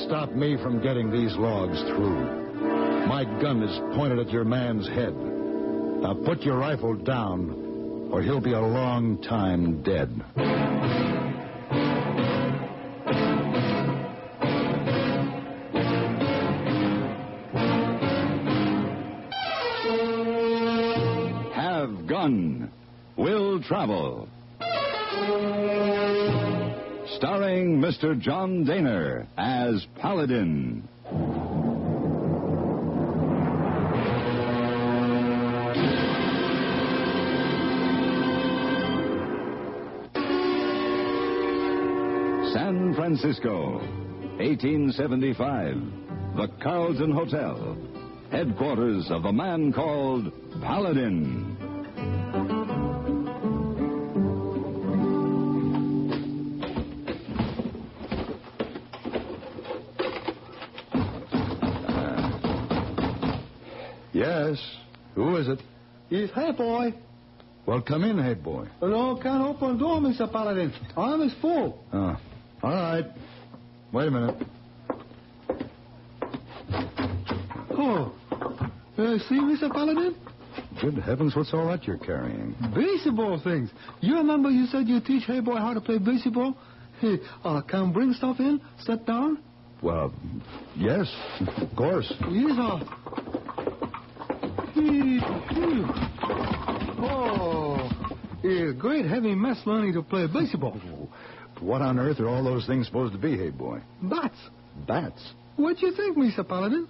stop me from getting these logs through. My gun is pointed at your man's head. Now put your rifle down, or he'll be a long time dead. Have Gun. Will Travel. Starring Mr. John Daner as Paladin. San Francisco, 1875. The Carlton Hotel. Headquarters of a man called Paladin. Yes. Who is it? It's Hey Boy. Well, come in, Hey Boy. No, can't open the door, Mr. Paladin. Arm is full. Oh. All right. Wait a minute. Oh. See, Mr. Paladin? Good heavens, what's all that you're carrying? Baseball things. You remember you said you teach Hey Boy how to play baseball? Hey, can bring stuff in? Sit down? Well, yes, of course. Yes, Oh, it's a great heavy mess learning to play baseball. What on earth are all those things supposed to be, Hey Boy? Bats. Bats? What do you think, Mr. Paladin?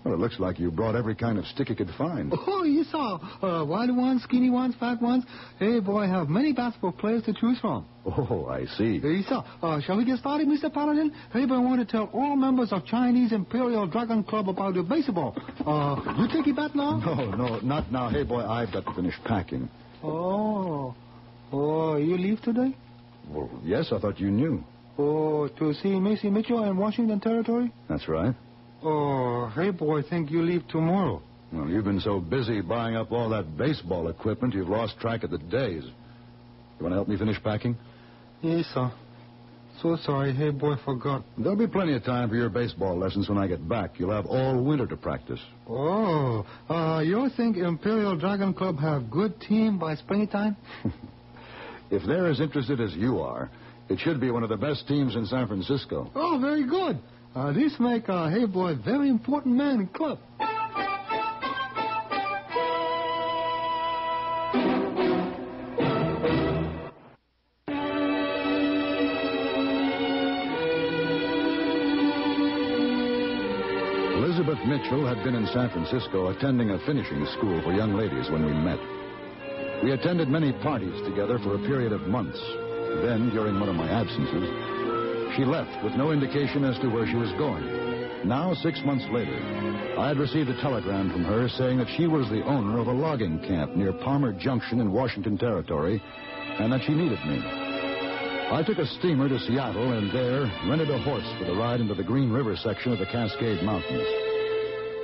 Well, it looks like you brought every kind of stick you could find. Oh, you saw. Wide ones, skinny ones, fat ones. Hey, boy, have many bats for players to choose from. Oh, I see. You saw. Shall we get started, Mr. Paladin? Hey, boy, I want to tell all members of Chinese Imperial Dragon Club about your baseball. You take your bat now? No, not now. Hey, boy, I've got to finish packing. Oh, you leave today? Well, yes, I thought you knew. Oh, to see Macy Mitchell in Washington Territory? That's right. Oh, hey, boy, think you leave tomorrow. Well, you've been so busy buying up all that baseball equipment, you've lost track of the days. You want to help me finish packing? Yes, sir. So sorry. Hey, boy, forgot. There'll be plenty of time for your baseball lessons when I get back. You'll have all winter to practice. Oh, you think Imperial Dragon Club have good team by springtime? If they're as interested as you are, it should be one of the best teams in San Francisco. Oh, very good. This make Hey Boy very important man in club. Elizabeth Mitchell had been in San Francisco attending a finishing school for young ladies when we met. We attended many parties together for a period of months. Then, during one of my absences, she left with no indication as to where she was going. Now, 6 months later, I had received a telegram from her saying that she was the owner of a logging camp near Palmer Junction in Washington Territory, and that she needed me. I took a steamer to Seattle and there rented a horse for the ride into the Green River section of the Cascade Mountains.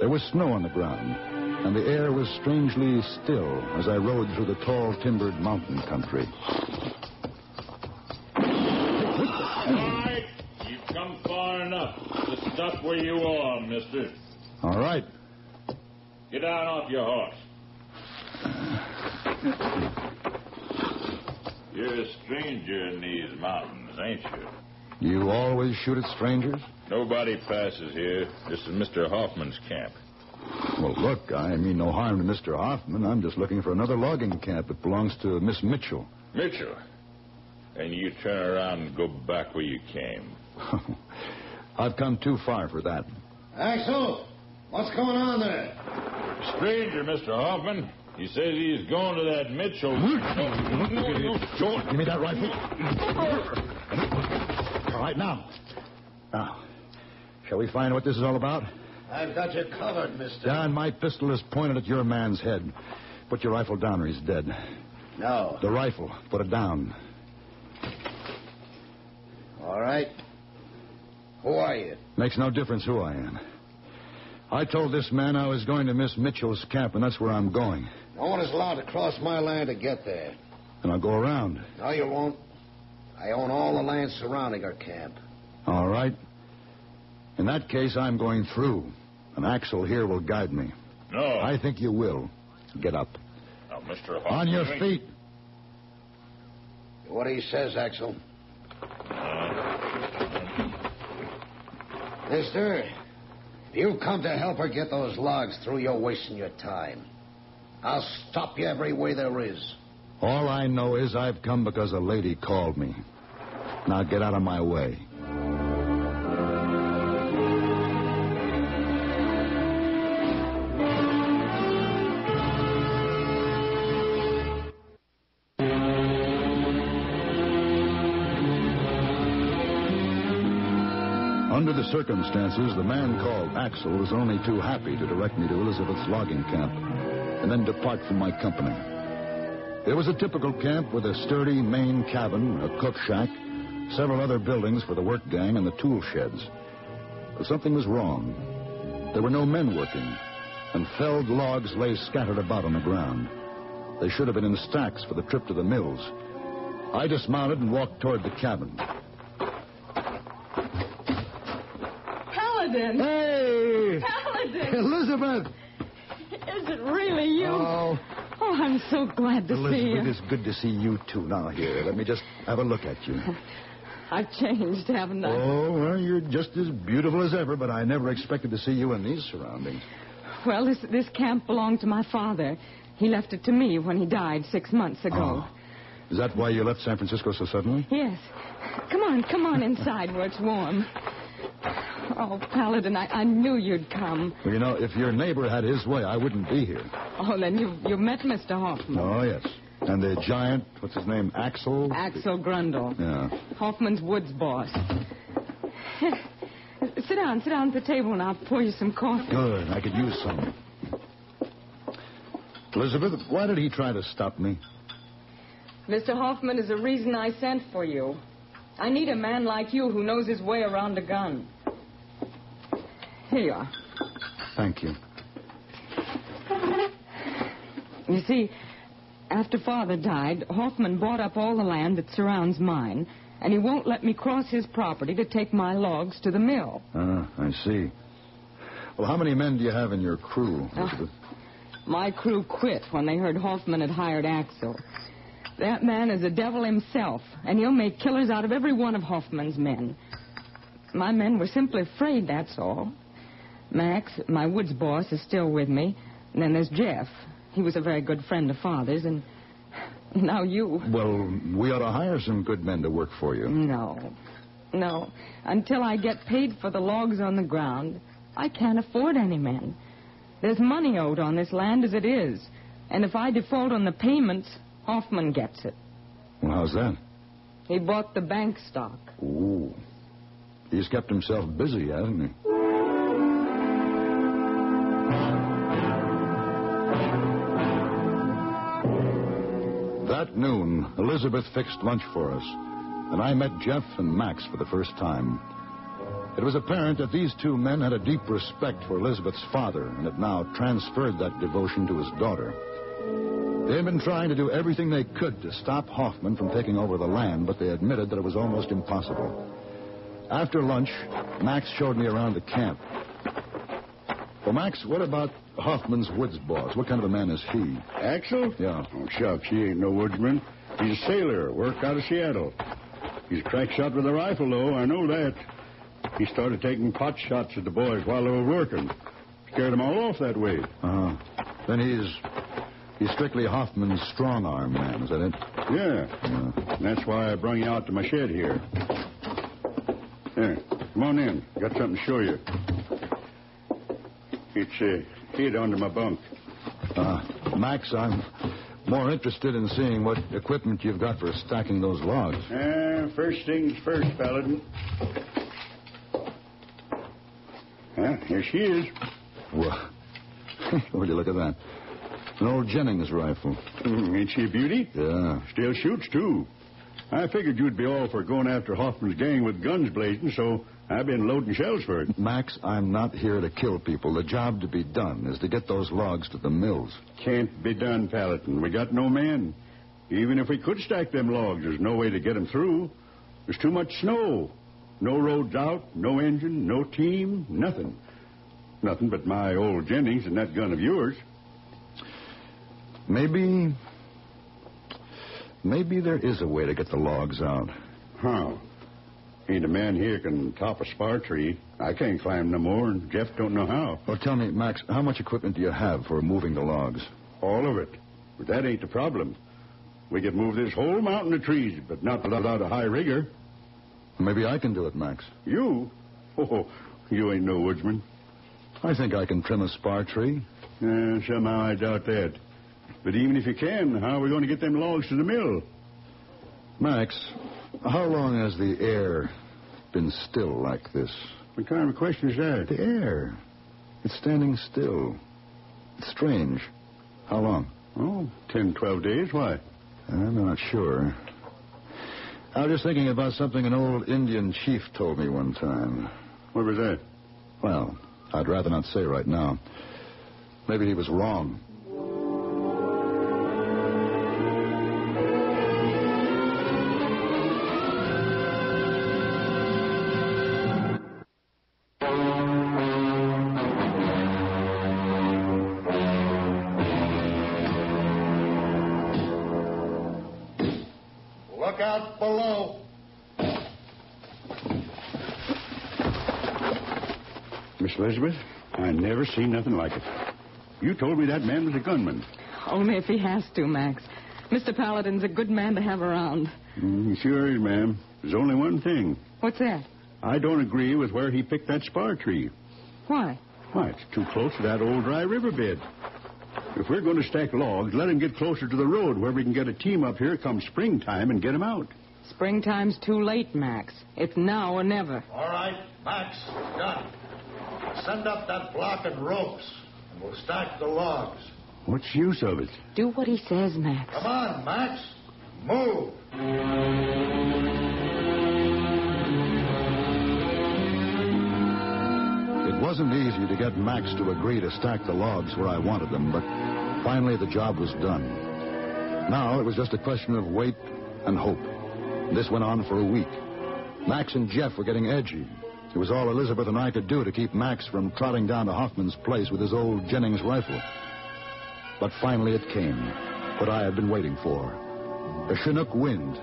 There was snow on the ground, and the air was strangely still as I rode through the tall, timbered mountain country. Far enough to stop where you are, mister. All right. Get down off your horse. You're a stranger in these mountains, ain't you? You always shoot at strangers? Nobody passes here. This is Mr. Hoffman's camp. Well, look, I mean no harm to Mr. Hoffman. I'm just looking for another logging camp that belongs to Miss Mitchell. Mitchell? And you turn around and go back where you came. I've come too far for that. Axel, what's going on there? Stranger, Mr. Hoffman. He says he's going to that Mitchell. Give me that rifle. All right, now. Now, shall we find what this is all about? I've got you covered, mister. John, my pistol is pointed at your man's head. Put your rifle down or he's dead. No. The rifle. Put it down. All right. Who are you? Makes no difference who I am. I told this man I was going to Miss Mitchell's camp, and that's where I'm going. No one is allowed to cross my land to get there. And I'll go around. No, you won't. I own all the land surrounding our camp. All right. In that case, I'm going through. And Axel here will guide me. No. I think you will. Get up. Now, Mr. Hoffman... On your feet. What he says, Axel. Mister, if you come to help her get those logs through, you're wasting your time. I'll stop you every way there is. All I know is I've come because a lady called me. Now get out of my way. Under the circumstances, the man called Axel was only too happy to direct me to Elizabeth's logging camp and then depart from my company. It was a typical camp with a sturdy main cabin, a cook shack, several other buildings for the work gang, and the tool sheds. But something was wrong. There were no men working, and felled logs lay scattered about on the ground. They should have been in stacks for the trip to the mills. I dismounted and walked toward the cabin. Paladin! Hey! Paladin! Elizabeth! Is it really you? Oh, I'm so glad to see you. Elizabeth, it's good to see you, too. Now, here, let me just have a look at you. I've changed, haven't I? Oh, well, you're just as beautiful as ever, but I never expected to see you in these surroundings. Well, this camp belonged to my father. He left it to me when he died 6 months ago. Oh. Is that why you left San Francisco so suddenly? Yes. Come on inside where it's warm. Oh, Paladin, I knew you'd come. Well, you know, if your neighbor had his way, I wouldn't be here. Oh, then you met Mr. Hoffman. Oh, yes. And the giant, what's his name, Axel? Axel Grundle. Yeah. Hoffman's woods boss. Sit down at the table and I'll pour you some coffee. Good. I could use some. Elizabeth, why did he try to stop me? Mr. Hoffman is the reason I sent for you. I need a man like you who knows his way around a gun. Here you are. Thank you. You see, after Father died, Hoffman bought up all the land that surrounds mine, and he won't let me cross his property to take my logs to the mill. I see. Well, how many men do you have in your crew, Elizabeth? My crew quit when they heard Hoffman had hired Axel. That man is the devil himself, and he'll make killers out of every one of Hoffman's men. My men were simply afraid, that's all. Max, my woods boss, is still with me. And then there's Jeff. He was a very good friend of Father's, and now you. Well, we ought to hire some good men to work for you. No. Until I get paid for the logs on the ground, I can't afford any men. There's money owed on this land as it is. And if I default on the payments, Hoffman gets it. Well, how's that? He bought the bank stock. Ooh. He's kept himself busy, hasn't he? That noon, Elizabeth fixed lunch for us, and I met Jeff and Max for the first time. It was apparent that these two men had a deep respect for Elizabeth's father and had now transferred that devotion to his daughter. They had been trying to do everything they could to stop Hoffman from taking over the land, but they admitted that it was almost impossible. After lunch, Max showed me around the camp. Well, Max, what about Hoffman's woods boss? What kind of a man is he? Axel? Yeah. Oh, shucks, he ain't no woodsman. He's a sailor, worked out of Seattle. He's a crack shot with a rifle, though, I know that. He started taking pot shots at the boys while they were working. Scared them all off that way. Then he's strictly Hoffman's strong-arm man, is that it? Yeah. That's why I brung you out to my shed here. There, come on in. Got something to show you. It's hid under my bunk. Max, I'm more interested in seeing what equipment you've got for stacking those logs. First things first, Paladin. Here she is. Well, would you look at that? An old Jennings rifle. Ain't she a beauty? Yeah. Still shoots, too. I figured you'd be all for going after Hoffman's gang with guns blazing, so I've been loading shells for it. Max, I'm not here to kill people. The job to be done is to get those logs to the mills. Can't be done, Paladin. We got no men. Even if we could stack them logs, there's no way to get them through. There's too much snow. No roads out, no engine, no team, nothing. Nothing but my old Jennings and that gun of yours. Maybe there is a way to get the logs out. How? Ain't a man here can top a spar tree. I can't climb no more, and Jeff don't know how. Well, tell me, Max, how much equipment do you have for moving the logs? All of it. But that ain't the problem. We could move this whole mountain of trees, but not without a high rigger. Maybe I can do it, Max. You? Oh, you ain't no woodsman. I think I can trim a spar tree. Somehow I doubt that. But even if you can, how are we going to get them logs to the mill? Max, how long has the air been still like this? What kind of a question is that? The air. It's standing still. It's strange. How long? Oh, 10, 12 days. Why? I'm not sure. I was just thinking about something an old Indian chief told me one time. What was that? Well, I'd rather not say right now. Maybe he was wrong. Look out below. Miss Elizabeth, I never seen nothing like it. You told me that man was a gunman. Only if he has to, Max. Mr. Paladin's a good man to have around. He sure is, ma'am. There's only one thing. What's that? I don't agree with where he picked that spar tree. Why? Why, it's too close to that old dry riverbed. If we're going to stack logs, let him get closer to the road where we can get a team up here come springtime and get him out. Springtime's too late, Max. It's now or never. All right, Max, done. Send up that block and ropes, and we'll stack the logs. What's the use of it? Do what he says, Max. Come on, Max. Move. It wasn't easy to get Max to agree to stack the logs where I wanted them, but finally the job was done. Now it was just a question of wait and hope. This went on for a week. Max and Jeff were getting edgy. It was all Elizabeth and I could do to keep Max from trotting down to Hoffman's place with his old Jennings rifle. But finally it came, what I had been waiting for. The Chinook wind.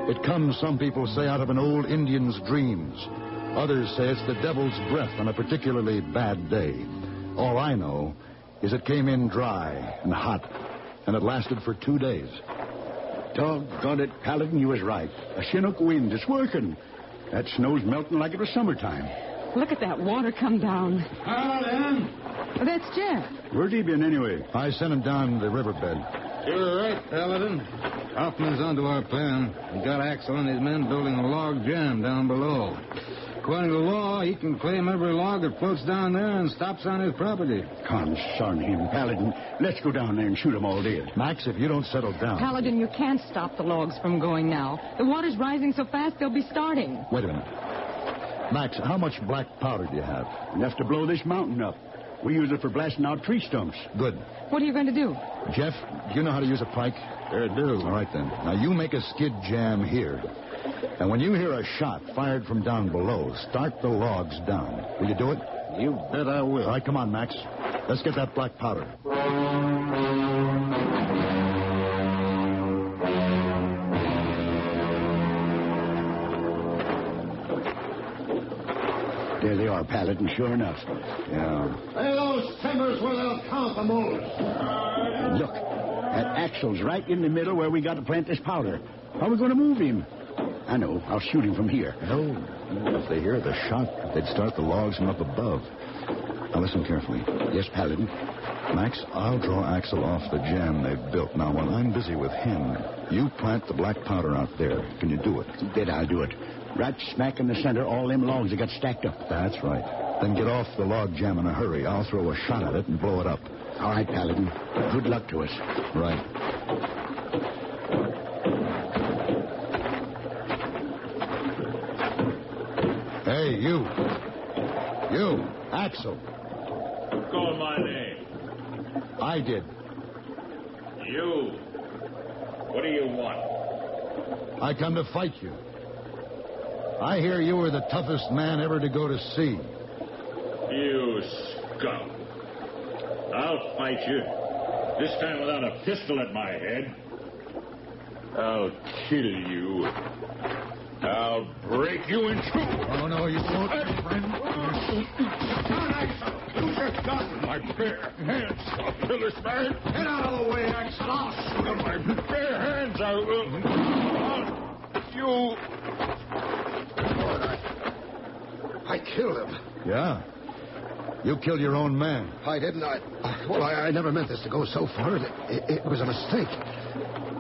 It comes, some people say, out of an old Indian's dreams. Others say it's the devil's breath on a particularly bad day. All I know is it came in dry and hot, and it lasted for 2 days. Doggone it, Paladin, you was right. A Chinook wind, it's working. That snow's melting like it was summertime. Look at that water come down. Paladin! Oh, that's Jeff. Where's he been anyway? I sent him down the riverbed. You're right, Paladin. Hoffman's onto our plan. He got Axel and his men building a log jam down below. According to law, he can claim every log that floats down there and stops on his property. Concern him, Paladin. Let's go down there and shoot them all dead. Max, if you don't settle down... Paladin, you can't stop the logs from going now. The water's rising so fast they'll be starting. Wait a minute. Max, how much black powder do you have? Enough to blow this mountain up. We use it for blasting out tree stumps. Good. What are you going to do? Jeff, do you know how to use a pike? Sure do. All right, then. Now, you make a skid jam here. And when you hear a shot fired from down below, start the logs down. Will you do it? You bet I will. All right, come on, Max. Let's get that black powder. There they are, Paladin, sure enough. Yeah. Lay those timbers where they'll count the moves. Look, that Axel's right in the middle where we got to plant this powder. How are we going to move him? I know. I'll shoot him from here. No. If they hear the shot, they'd start the logs from up above. Now, listen carefully. Yes, Paladin. Max, I'll draw Axel off the jam they've built. Now, while I'm busy with him, you plant the black powder out there. Can you do it? Bet I'll do it. Right smack in the center, all them logs that got stacked up. That's right. Then get off the log jam in a hurry. I'll throw a shot at it and blow it up. All right, Paladin. Good luck to us. Right. Hey, you. You, Axel. Who called my name? I did. You. What do you want? I come to fight you. I hear you were the toughest man ever to go to sea. You scum. I'll fight you. This time without a pistol at my head. I'll kill you. I'll break you in two. Oh, no, you won't, friend. You just got my bare hands. I'll kill this man. Get out of the way, Axel. I'll shoot him. My bare hands, I will. You. I killed him. Yeah. You killed your own man. I didn't. Well, I never meant this to go so far. It was a mistake.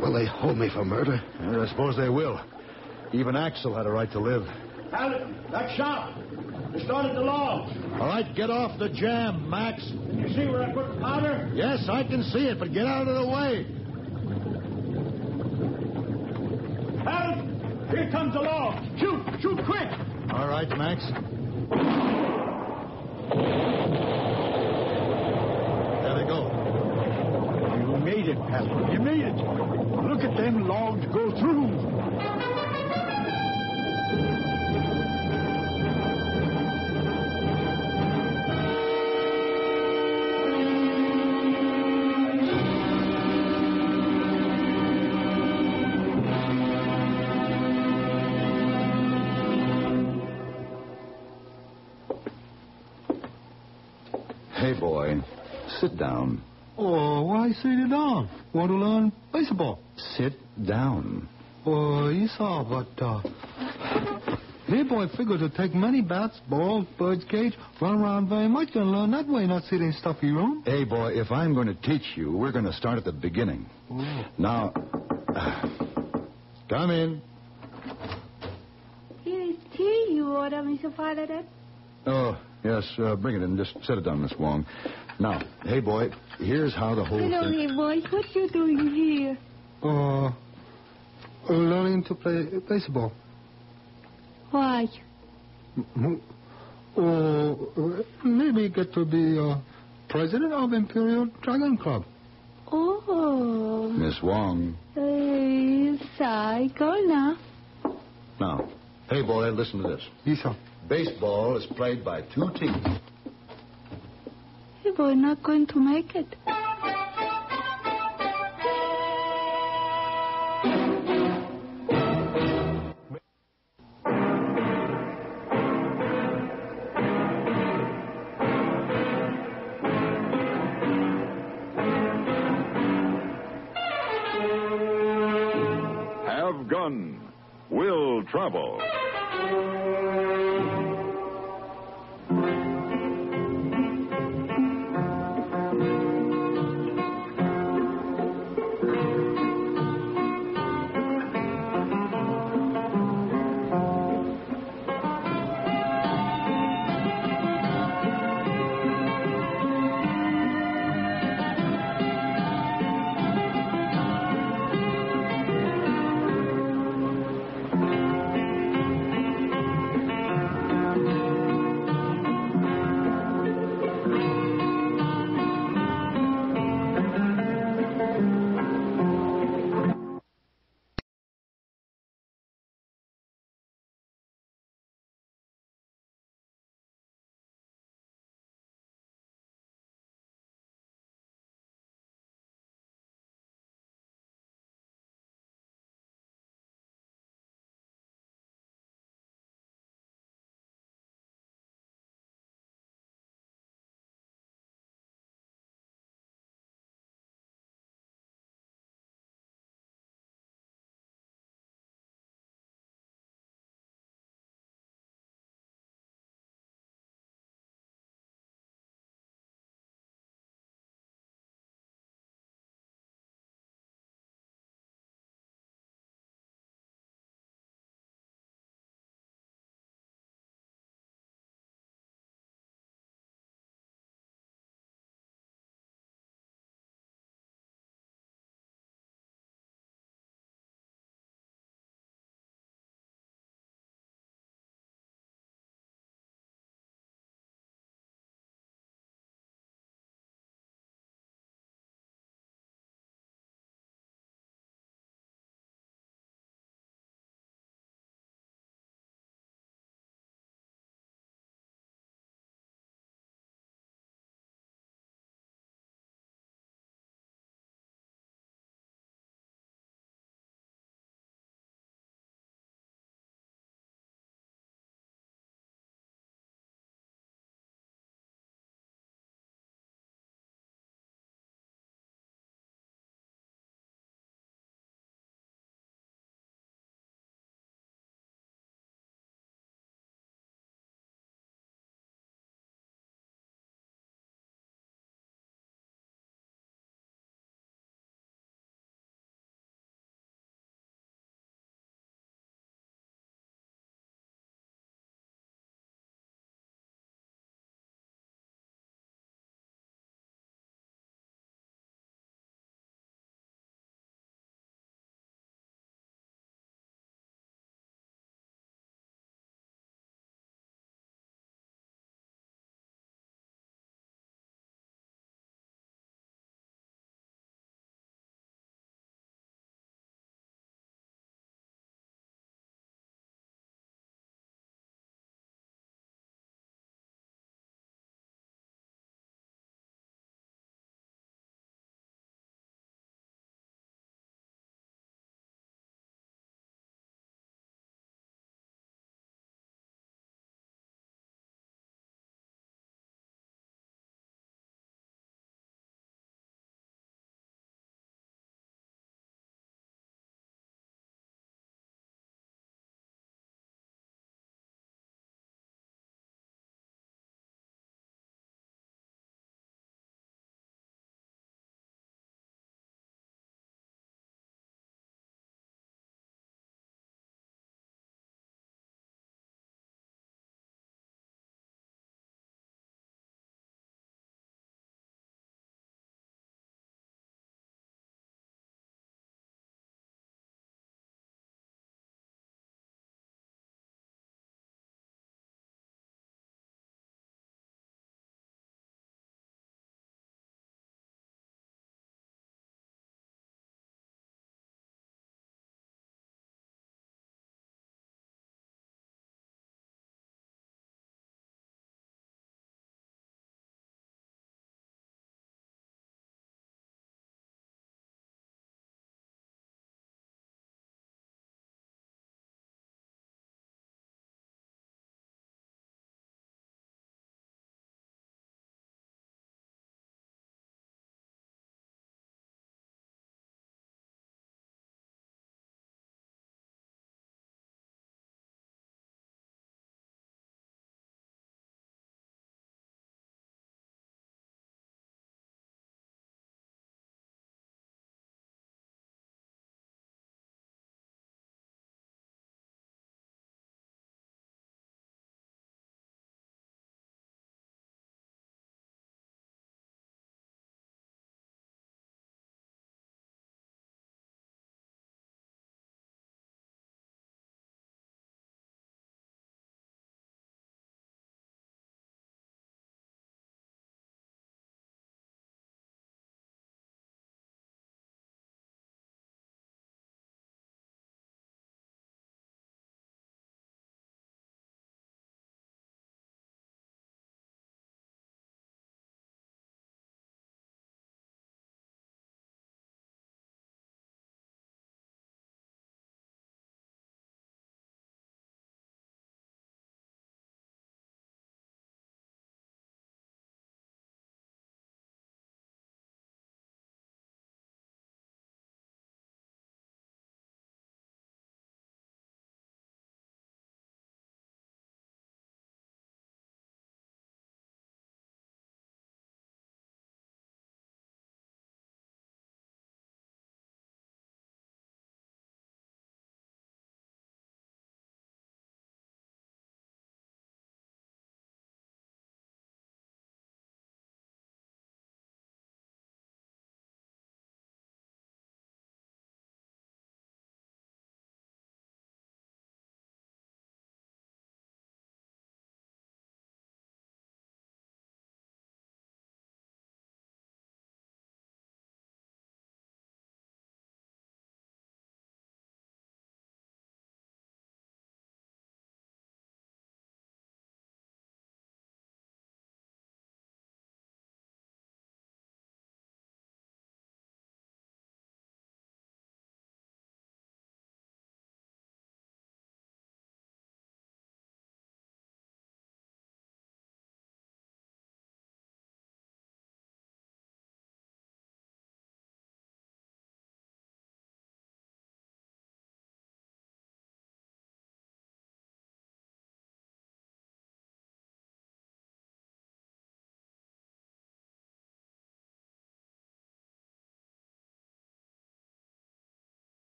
Will they hold me for murder? I suppose they will. Even Axel had a right to live. Paladin, that shot. They started the log. All right, get off the jam, Max. Can you see where I put the powder? Yes, I can see it, but get out of the way. Paladin, here comes the log. Shoot quick. All right, Max. There they go. You made it, Paladin. You made it. Look at them logs go through. Hey, boy, sit down. Oh, why sit down? Want to learn baseball? Sit down. Oh, yes, but, hey, boy, figure to take many bats, balls, birds' cage, run around very much and learn that way, not sit in stuffy room. Hey, boy, if I'm going to teach you, we're going to start at the beginning. Oh. Now, come in. Here is tea you order, Mr. Paladin. Oh, yes, bring it in. Just set it down, Miss Wong. Now, hey, boy, here's how the whole Hello, thing... hey, boy. What you doing here? Learning to play baseball. Why? Maybe get to be president of Imperial Dragon Club. Oh. Miss Wong. Cycle now. Now, hey, boy, listen to this. Yes, sir. Baseball is played by two teams. Hey, boy, not going to make it. Have gun. Will travel.